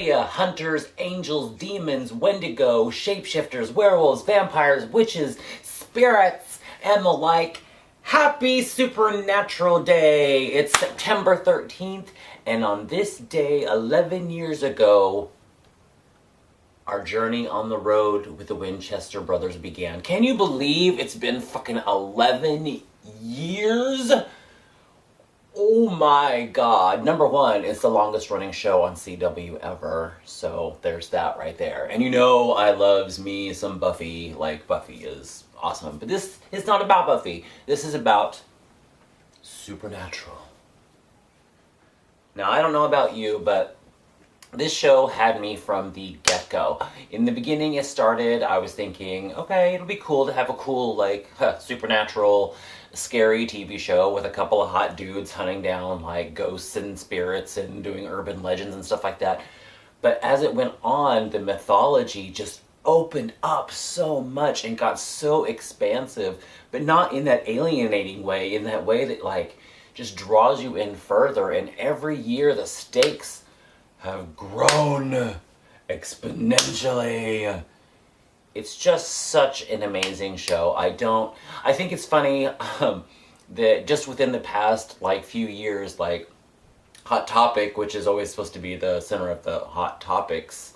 hunters, angels, demons, wendigo, shapeshifters, werewolves, vampires, witches, spirits, and the like. Happy Supernatural Day! It's September 13th, and on this day, 11 years ago, our journey on the road with the Winchester Brothers began. Can you believe it's been fucking 11 years? Oh my god. Number one, it's the longest running show on CW ever. So there's that right there. And you know I loves me some Buffy. Like, Buffy is awesome. But this is not about Buffy. This is about Supernatural. Now, I don't know about you, but this show had me from the get-go. In the beginning it started, I was thinking, okay, it'll be cool to have a cool, like, supernatural, scary TV show with a couple of hot dudes hunting down, like, ghosts and spirits and doing urban legends and stuff like that. But as it went on, the mythology just opened up so much and got so expansive, but not in that alienating way, in that way that, like, just draws you in further. And every year the stakes have grown exponentially. It's just such an amazing show. I think it's funny that just within the past, like, few years, like, Hot Topic, which is always supposed to be the center of the Hot Topics,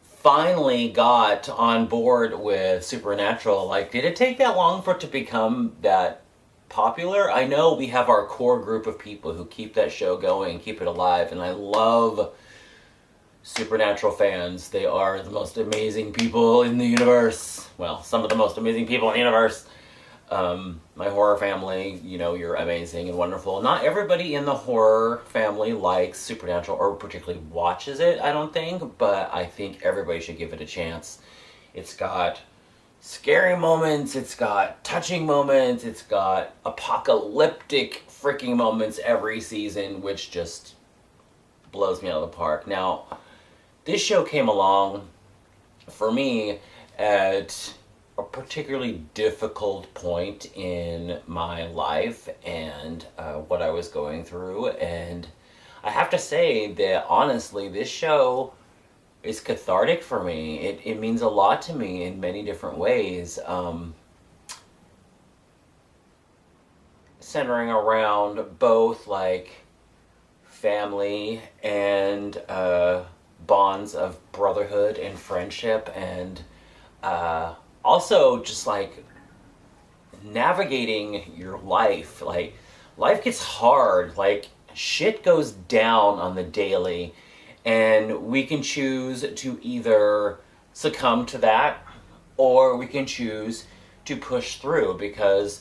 finally got on board with Supernatural. Like, did it take that long for it to become that popular? I know we have our core group of people who keep that show going, keep it alive, and I love Supernatural fans. They are the most amazing people in the universe. Well, some of the most amazing people in the universe. My horror family, you know, you're amazing and wonderful. Not everybody in the horror family likes Supernatural or particularly watches it, I don't think, but I think everybody should give it a chance. It's got scary moments, it's got touching moments, it's got apocalyptic freaking moments every season, which just blows me out of the park. Now, this show came along, for me, at a particularly difficult point in my life and what I was going through. And I have to say that, honestly, this show is cathartic for me. It means a lot to me in many different ways. Centering around both, like, family and bonds of brotherhood and friendship, and also just, like, navigating your life. Like, life gets hard, like, shit goes down on the daily, and we can choose to either succumb to that, or we can choose to push through, because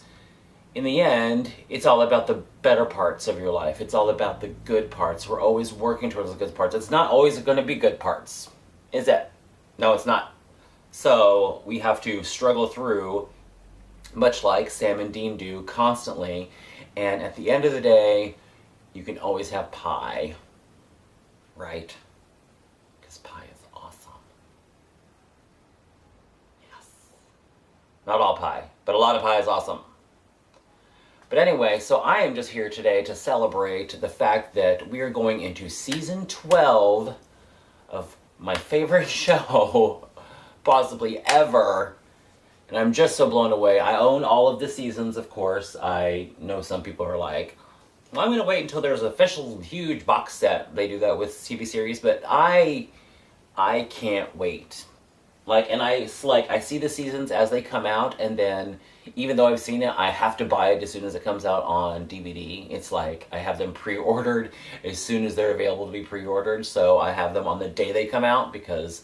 in the end, it's all about the better parts of your life. It's all about the good parts. We're always working towards the good parts. It's not always going to be good parts, is it? No, it's not. So we have to struggle through, much like Sam and Dean do, constantly. And at the end of the day, you can always have pie, right? Because pie is awesome. Yes. Not all pie, but a lot of pie is awesome. But anyway, so I am just here today to celebrate the fact that we are going into season 12 of my favorite show, possibly ever. And I'm just so blown away. I own all of the seasons, of course. I know some people are like, well, I'm going to wait until there's an official huge box set. They do that with TV series, but I can't wait. Like, and I see the seasons as they come out, and then even though I've seen it, I have to buy it as soon as it comes out on DVD. It's like I have them pre-ordered as soon as they're available to be pre-ordered, so I have them on the day they come out because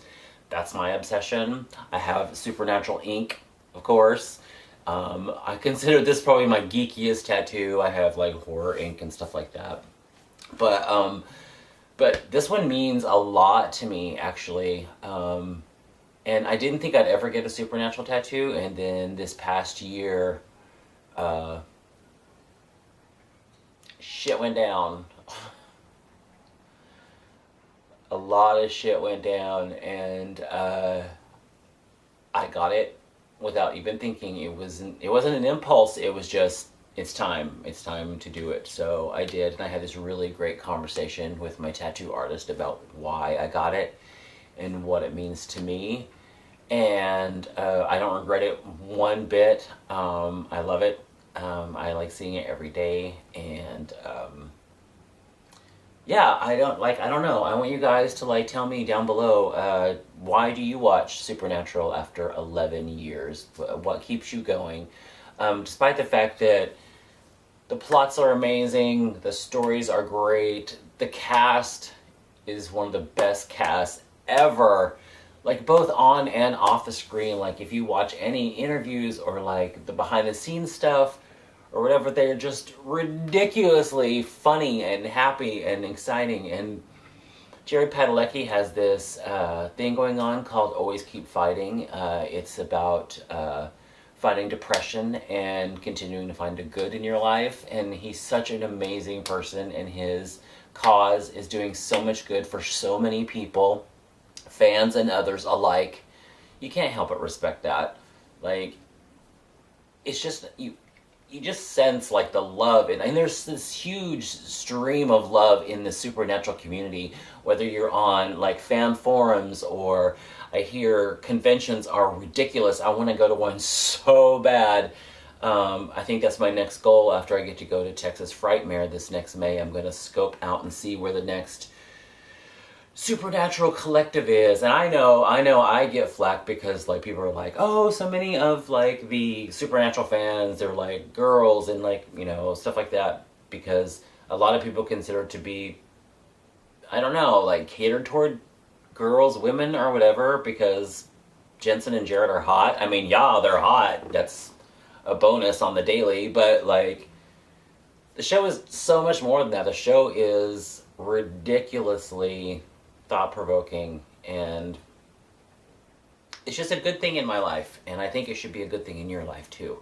that's my obsession. I have Supernatural Inc., of course. I consider this probably my geekiest tattoo. I have, like, horror ink and stuff like that. But this one means a lot to me, actually. And I didn't think I'd ever get a Supernatural tattoo, and then this past year, shit went down. A lot of shit went down, and I got it without even thinking. It wasn't an impulse, it was just it's time. It's time to do it. So I did, and I had this really great conversation with my tattoo artist about why I got it and what it means to me. And I don't regret it one bit. I love it. I like seeing it every day, and yeah, I don't know. I want you guys to like tell me down below, why do you watch Supernatural after 11 years? What keeps you going? Despite the fact that the plots are amazing, the stories are great, the cast is one of the best casts ever. Like both on and off the screen. Like if you watch any interviews or like the behind the scenes stuff or whatever, they're just ridiculously funny and happy and exciting. And Jerry Padalecki has this thing going on called Always Keep Fighting. It's about fighting depression and continuing to find the good in your life. And he's such an amazing person, and his cause is doing so much good for so many people, fans and others alike. You can't help but respect that. Like, it's just, you just sense like the love, and there's this huge stream of love in the Supernatural community, whether you're on like fan forums or I hear conventions are ridiculous. I want to go to one so bad. I think that's my next goal after I get to go to Texas Frightmare this next May. I'm going to scope out and see where the next Supernatural collective is. And I know I get flack because like people are like, oh, so many of like the Supernatural fans, they're like girls and like, you know, stuff like that, because a lot of people consider it to be, I don't know, like catered toward girls, women, or whatever, because Jensen and Jared are hot. I mean, yeah, they're hot. That's a bonus on the daily, but like the show is so much more than that. The show is ridiculously thought-provoking, and it's just a good thing in my life, and I think it should be a good thing in your life too.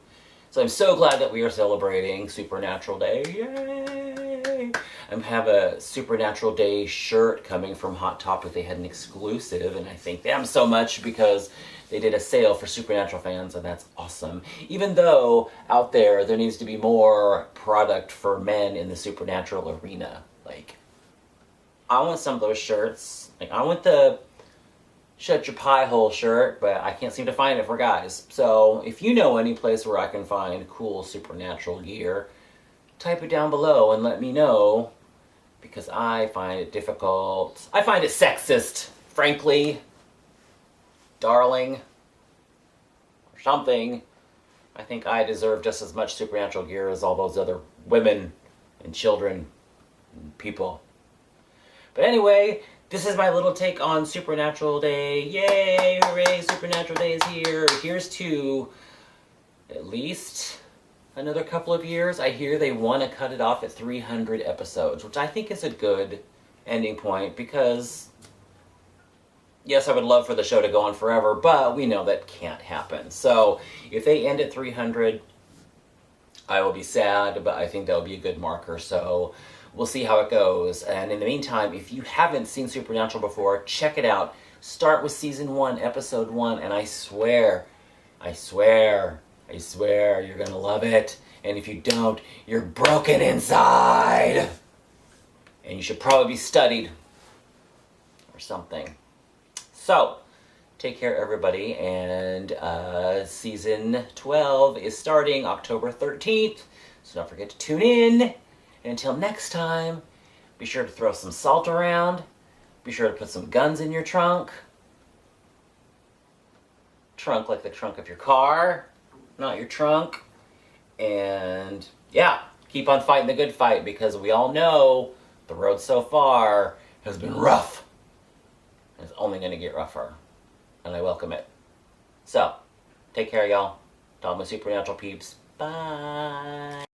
So I'm so glad that we are celebrating Supernatural Day. Yay! I have a Supernatural Day shirt coming from Hot Topic. They had an exclusive, and I thank them so much because they did a sale for Supernatural fans, and that's awesome. Even though out there needs to be more product for men in the Supernatural arena. Like, I want some of those shirts. Like, I want the Shut Your Pie Hole shirt, but I can't seem to find it for guys. So, if you know any place where I can find cool Supernatural gear, type it down below and let me know, because I find it difficult. I find it sexist, frankly. Darling. Or something. I think I deserve just as much Supernatural gear as all those other women and children and people. But anyway, this is my little take on Supernatural Day. Yay! Hooray! Supernatural Day is here. Here's to at least another couple of years. I hear they want to cut it off at 300 episodes, which I think is a good ending point, because yes, I would love for the show to go on forever, but we know that can't happen. So if they end at 300, I will be sad, but I think that will be a good marker. So we'll see how it goes. And in the meantime, if you haven't seen Supernatural before, check it out. Start with season 1, episode 1, and I swear, you're gonna love it. And if you don't, you're broken inside. And you should probably be studied or something. So, take care, everybody. And season 12 is starting October 13th. So don't forget to tune in. And until next time, be sure to throw some salt around. Be sure to put some guns in your trunk. Trunk like the trunk of your car, not your trunk. And yeah, keep on fighting the good fight, because we all know the road so far has been rough. It's only going to get rougher. And I welcome it. So, take care, y'all. To all my Supernatural peeps. Bye.